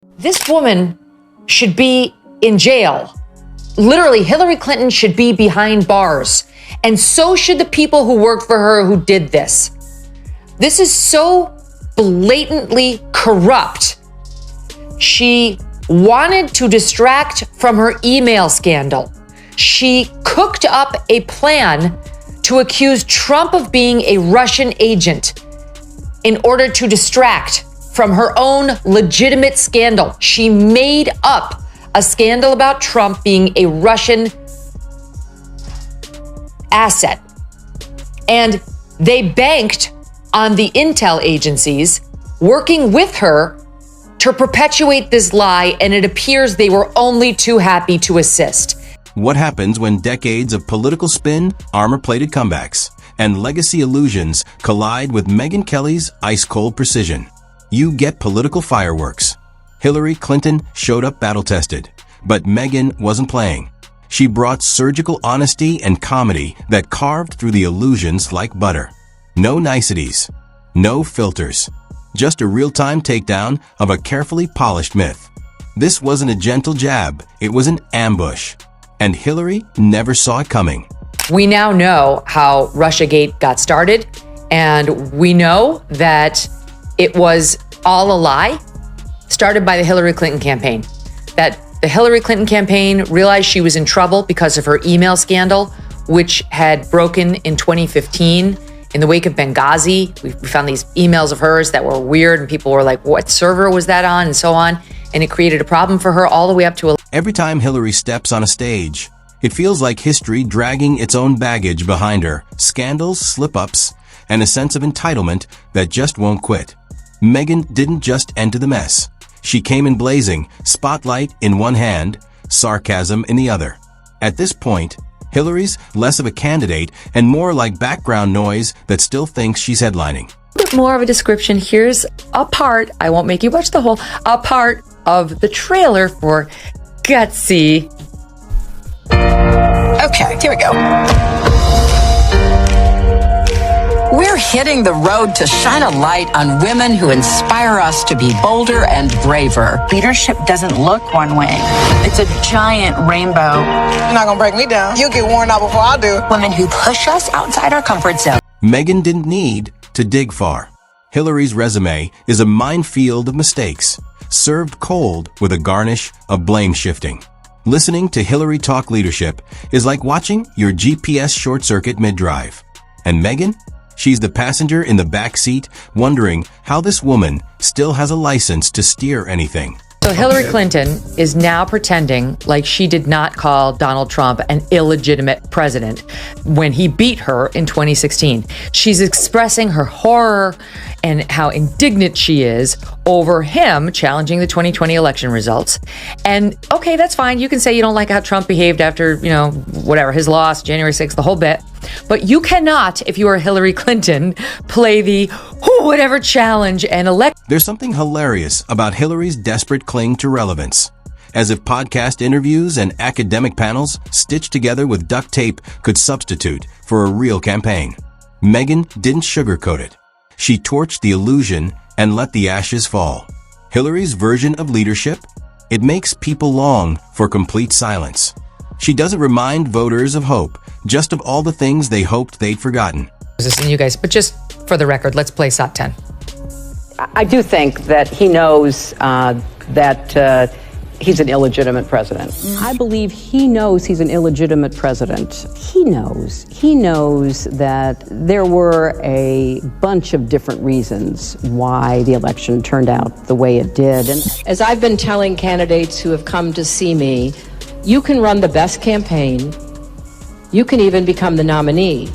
This woman should be in jail. Literally, Hillary Clinton should be behind bars. And so should the people who worked for her who did this. This is so blatantly corrupt. She wanted to distract from her email scandal. She cooked up a plan to accuse Trump of being a Russian agent in order to distract from her own legitimate scandal. She made up a scandal about Trump being a Russian asset. And they banked on the intel agencies working with her to perpetuate this lie, and it appears they were only too happy to assist. What happens when decades of political spin, armor-plated comebacks, and legacy illusions collide with Megyn Kelly's ice-cold precision? You get political fireworks. Hillary Clinton showed up battle-tested, but Megyn wasn't playing. She brought surgical honesty and comedy that carved through the illusions like butter. No niceties, no filters, just a real-time takedown of a carefully polished myth. This wasn't a gentle jab, it was an ambush. And Hillary never saw it coming. We now know how Russiagate got started, and we know that it was all a lie started by the Hillary Clinton campaign. That the Hillary Clinton campaign realized she was in trouble because of her email scandal, which had broken in 2015 in the wake of Benghazi. We found these emails of hers that were weird, and people were like, what server was that on, and so on. And it created a problem for her all the way up to Every time Hillary steps on a stage, it feels like history dragging its own baggage behind her, scandals, slip-ups, and a sense of entitlement that just won't quit. Megyn didn't just enter the mess. She came in blazing, spotlight in one hand, sarcasm in the other. At this point, Hillary's less of a candidate and more like background noise that still thinks she's headlining. A bit more of a description. Here's a part, I won't make you watch the whole, a part of the trailer for Gutsy. Okay, here we go. We're hitting the road to shine a light on women who inspire us to be bolder and braver. Leadership doesn't look one way. It's a giant rainbow. You're not gonna break me down. You'll get worn out before I do. Women who push us outside our comfort zone. Megyn didn't need to dig far. Hillary's resume is a minefield of mistakes, served cold with a garnish of blame shifting. Listening to Hillary talk leadership is like watching your GPS short-circuit mid-drive. And Megyn? She's the passenger in the back seat, wondering how this woman still has a license to steer anything. So Hillary Clinton is now pretending like she did not call Donald Trump an illegitimate president when he beat her in 2016. She's expressing her horror and how indignant she is over him challenging the 2020 election results. And okay, that's fine. You can say you don't like how Trump behaved after, whatever, his loss, January 6th, the whole bit. But you cannot, if you are Hillary Clinton, play the whatever challenge and elect. There's something hilarious about Hillary's desperate cling to relevance. As if podcast interviews and academic panels stitched together with duct tape could substitute for a real campaign. Megyn didn't sugarcoat it. She torched the illusion and let the ashes fall. Hillary's version of leadership? It makes people long for complete silence. She doesn't remind voters of hope, just of all the things they hoped they'd forgotten. This and you guys, but just for the record, let's play SOT 10. I do think that he knows that he's an illegitimate president. I believe he knows he's an illegitimate president. He knows that there were a bunch of different reasons why the election turned out the way it did. And as I've been telling candidates who have come to see me, you can run the best campaign, you can even become the nominee,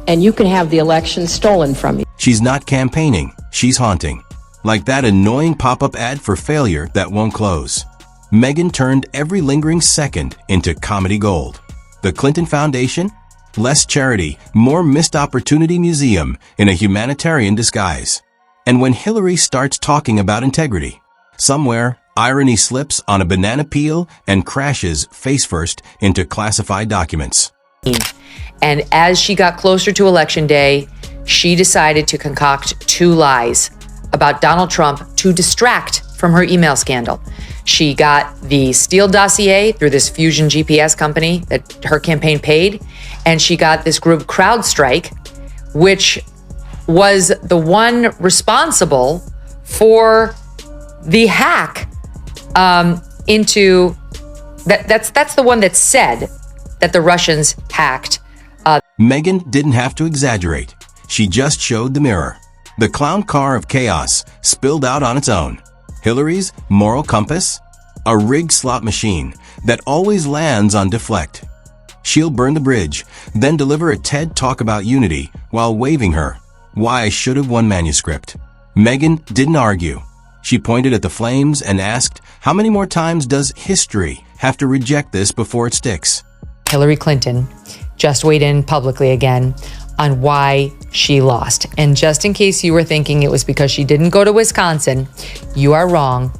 and you can have the election stolen from you. She's not campaigning, she's haunting. Like that annoying pop-up ad for failure that won't close. Megyn turned every lingering second into comedy gold. The Clinton Foundation? Less charity, more missed opportunity museum in a humanitarian disguise. And when Hillary starts talking about integrity, somewhere irony slips on a banana peel and crashes face-first into classified documents. And as she got closer to Election Day, she decided to concoct two lies about Donald Trump to distract from her email scandal. She got the Steele dossier through this Fusion GPS company that her campaign paid, and she got this group CrowdStrike, which was the one responsible for the hack into that. That's the one that said that the Russians hacked. Megyn didn't have to exaggerate. She just showed the mirror. The clown car of chaos spilled out on its own. Hillary's moral compass? A rigged slot machine that always lands on deflect. She'll burn the bridge, then deliver a TED talk about unity while waving her "Why I Should Have Won" manuscript. Megyn didn't argue. She pointed at the flames and asked, how many more times does history have to reject this before it sticks? Hillary Clinton just weighed in publicly again on why she lost. And just in case you were thinking it was because she didn't go to Wisconsin, you are wrong.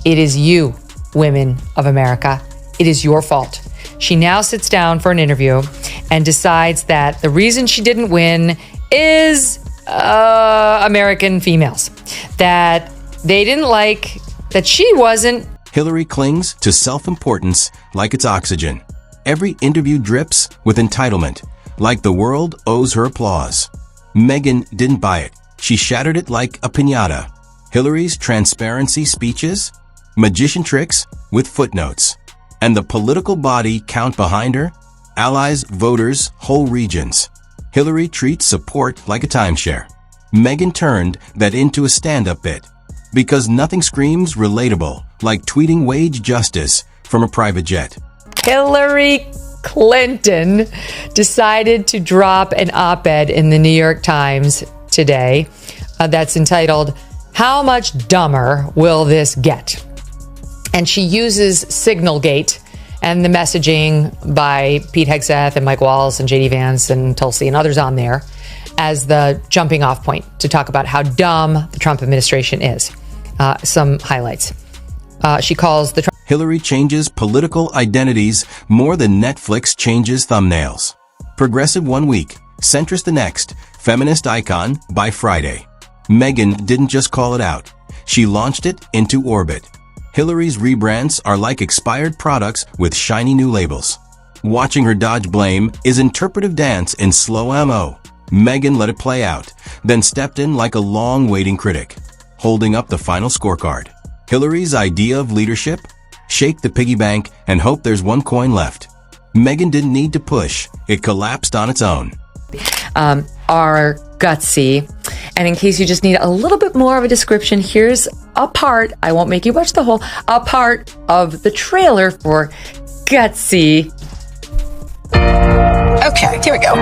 It is you, women of America. It is your fault. She now sits down for an interview and decides that the reason she didn't win is American females. That they didn't like that she wasn't. Hillary clings to self-importance like it's oxygen. Every interview drips with entitlement, like the world owes her applause. Megyn didn't buy it. She shattered it like a piñata. Hillary's transparency speeches, magician tricks with footnotes, and the political body count behind her, allies, voters, whole regions. Hillary treats support like a timeshare. Megyn turned that into a stand-up bit, because nothing screams relatable like tweeting wage justice from a private jet. Hillary Clinton decided to drop an op-ed in the New York Times today that's entitled, "How much dumber will this get?" And she uses Signalgate and the messaging by Pete Hegseth and Mike Walls and JD Vance and Tulsi and others on there as the jumping off point to talk about how dumb the Trump administration is. Some highlights. She calls the Hillary changes political identities more than Netflix changes thumbnails. Progressive one week, centrist the next, feminist icon by Friday. Megyn didn't just call it out. She launched it into orbit. Hillary's rebrands are like expired products with shiny new labels. Watching her dodge blame is interpretive dance in slow mo. Megyn let it play out, then stepped in like a long-waiting critic, holding up the final scorecard. Hillary's idea of leadership? Shake the piggy bank and hope there's one coin left. Megyn didn't need to push. It collapsed on its own. Are gutsy. And in case you just need a little bit more of a description, here's a part, I won't make you watch the whole, a part of the trailer for Gutsy. Okay, here we go.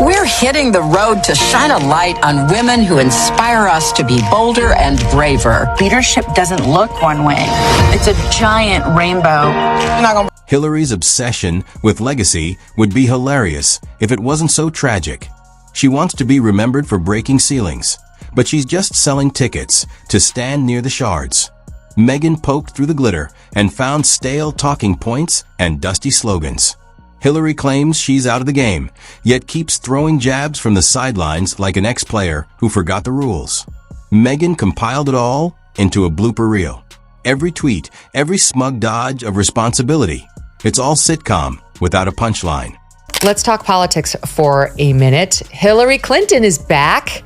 We're hitting the road to shine a light on women who inspire us to be bolder and braver. Leadership doesn't look one way. It's a giant rainbow. You're not gonna. Hillary's obsession with legacy would be hilarious if it wasn't so tragic. She wants to be remembered for breaking ceilings, but she's just selling tickets to stand near the shards. Megyn poked through the glitter and found stale talking points and dusty slogans. Hillary claims she's out of the game, yet keeps throwing jabs from the sidelines like an ex-player who forgot the rules. Megyn compiled it all into a blooper reel. Every tweet, every smug dodge of responsibility. It's all sitcom without a punchline. Let's talk politics for a minute. Hillary Clinton is back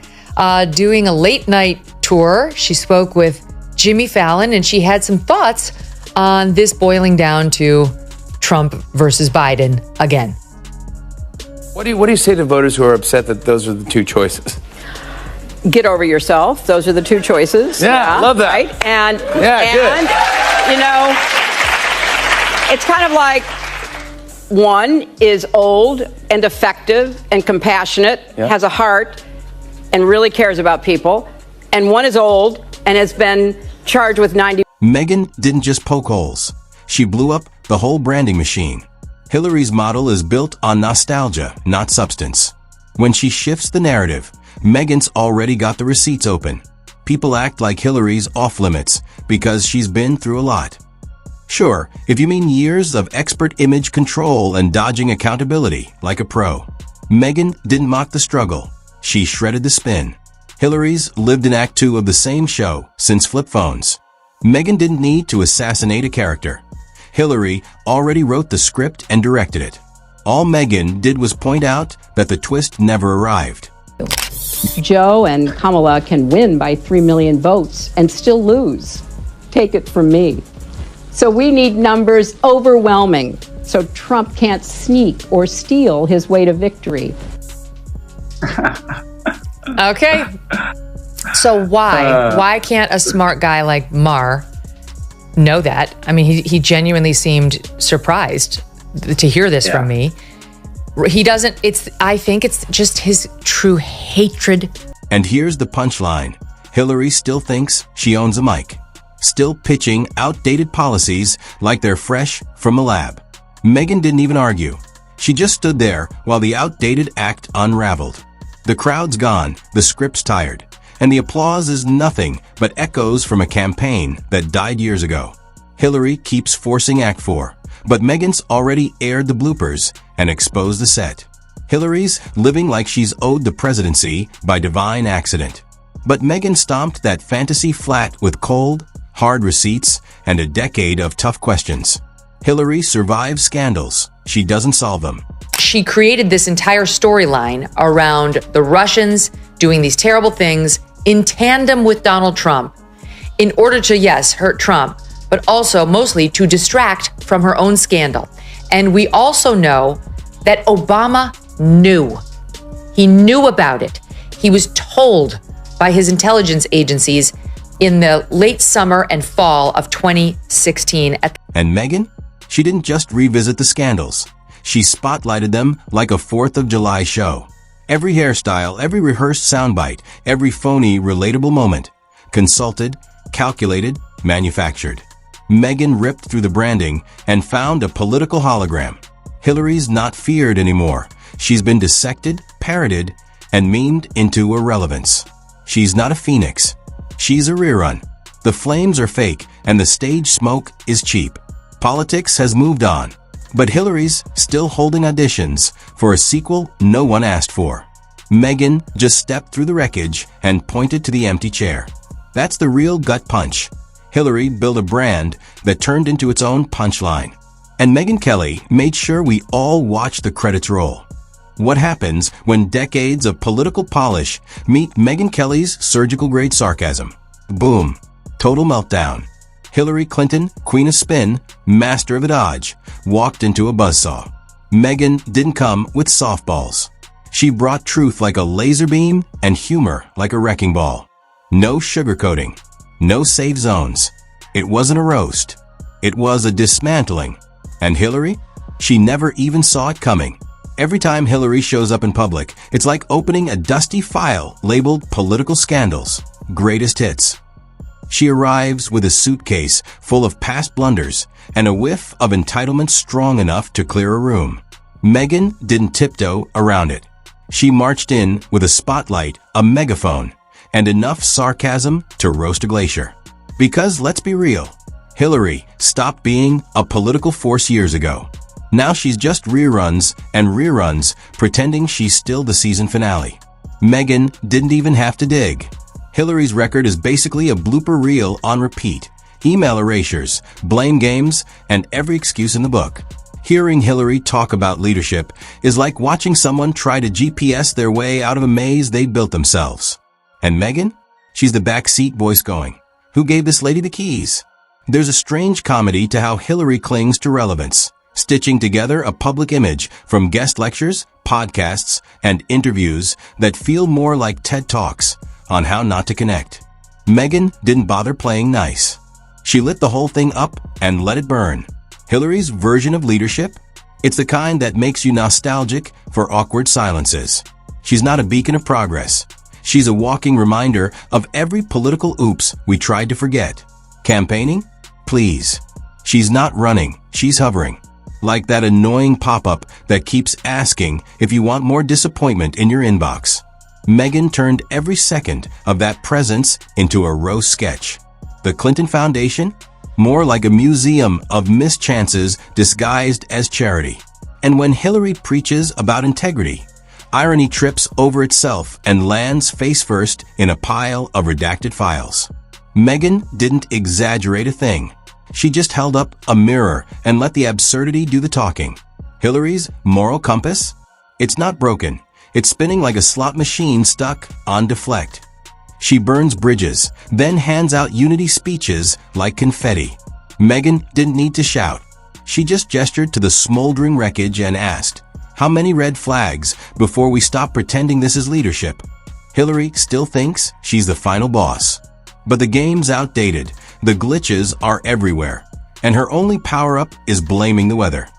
doing a late night tour. She spoke with Jimmy Fallon and she had some thoughts on this boiling down to Trump versus Biden again. What do you say to voters who are upset that those are the two choices? Get over yourself. Those are the two choices. Yeah, love that. Right? And good. You know, it's kind of like one is old and effective and compassionate, has a heart, and really cares about people. And one is old and has been charged with 90. Megyn didn't just poke holes. She blew up the whole branding machine. Hillary's model is built on nostalgia, not substance. When she shifts the narrative, Megyn's already got the receipts open. People act like Hillary's off limits because she's been through a lot. Sure, if you mean years of expert image control and dodging accountability like a pro. Megyn didn't mock the struggle. She shredded the spin. Hillary's lived in Act 2 of the same show since flip phones. Megyn didn't need to assassinate a character. Hillary already wrote the script and directed it. All Megyn did was point out that the twist never arrived. Joe and Kamala can win by 3 million votes and still lose. Take it from me. So we need numbers overwhelming so Trump can't sneak or steal his way to victory. Okay. So why can't a smart guy like Maher know that? I mean, he genuinely seemed surprised to hear this from me. He doesn't, I think it's just his true hatred. And here's the punchline. Hillary still thinks she owns a mic, still pitching outdated policies like they're fresh from a lab. Megyn didn't even argue. She just stood there while the outdated act unraveled. The crowd's gone, the script's tired, and the applause is nothing but echoes from a campaign that died years ago. Hillary keeps forcing Act 4, but Megyn's already aired the bloopers and exposed the set. Hillary's living like she's owed the presidency by divine accident. But Megyn stomped that fantasy flat with cold, hard receipts and a decade of tough questions. Hillary survives scandals. She doesn't solve them. She created this entire storyline around the Russians doing these terrible things in tandem with Donald Trump in order to, yes, hurt Trump, but also mostly to distract from her own scandal. And we also know that Obama knew. He knew about it. He was told by his intelligence agencies in the late summer and fall of 2016. And Megyn? She didn't just revisit the scandals. She spotlighted them like a 4th of July show. Every hairstyle, every rehearsed soundbite, every phony, relatable moment. Consulted, calculated, manufactured. Megyn ripped through the branding and found a political hologram. Hillary's not feared anymore. She's been dissected, parroted, and memed into irrelevance. She's not a phoenix. She's a rerun. The flames are fake and the stage smoke is cheap. Politics has moved on, but Hillary's still holding auditions for a sequel no one asked for. Megyn just stepped through the wreckage and pointed to the empty chair. That's the real gut punch. Hillary built a brand that turned into its own punchline. And Megyn Kelly made sure we all watched the credits roll. What happens when decades of political polish meet Megyn Kelly's surgical-grade sarcasm? Boom. Total meltdown. Hillary Clinton, queen of spin, master of a dodge, walked into a buzzsaw. Megyn didn't come with softballs. She brought truth like a laser beam and humor like a wrecking ball. No sugarcoating. No safe zones. It wasn't a roast. It was a dismantling. And Hillary? She never even saw it coming. Every time Hillary shows up in public, it's like opening a dusty file labeled political scandals, greatest hits. She arrives with a suitcase full of past blunders and a whiff of entitlement strong enough to clear a room. Megyn didn't tiptoe around it. She marched in with a spotlight, a megaphone, and enough sarcasm to roast a glacier. Because let's be real, Hillary stopped being a political force years ago. Now she's just reruns and reruns, pretending she's still the season finale. Megyn didn't even have to dig. Hillary's record is basically a blooper reel on repeat. Email erasures, blame games, and every excuse in the book. Hearing Hillary talk about leadership is like watching someone try to GPS their way out of a maze they built themselves. And Megyn? She's the backseat voice going, "Who gave this lady the keys?" There's a strange comedy to how Hillary clings to relevance, stitching together a public image from guest lectures, podcasts, and interviews that feel more like TED Talks on how not to connect. Megyn didn't bother playing nice. She lit the whole thing up and let it burn. Hillary's version of leadership? It's the kind that makes you nostalgic for awkward silences. She's not a beacon of progress. She's a walking reminder of every political oops we tried to forget. Campaigning? Please. She's not running, she's hovering. Like that annoying pop-up that keeps asking if you want more disappointment in your inbox. Megyn turned every second of that presence into a roast sketch. The Clinton Foundation? More like a museum of missed chances disguised as charity. And when Hillary preaches about integrity, Irony trips over itself and lands face first in a pile of redacted files. Megyn didn't exaggerate a thing. She just held up a mirror and let the absurdity do the talking. Hillary's moral compass? It's not broken. It's spinning like a slot machine stuck on deflect. She burns bridges, then hands out unity speeches like confetti. Megyn didn't need to shout. She just gestured to the smoldering wreckage and asked, "How many red flags before we stop pretending this is leadership?" Hillary still thinks she's the final boss. But the game's outdated, the glitches are everywhere, and her only power-up is blaming the weather.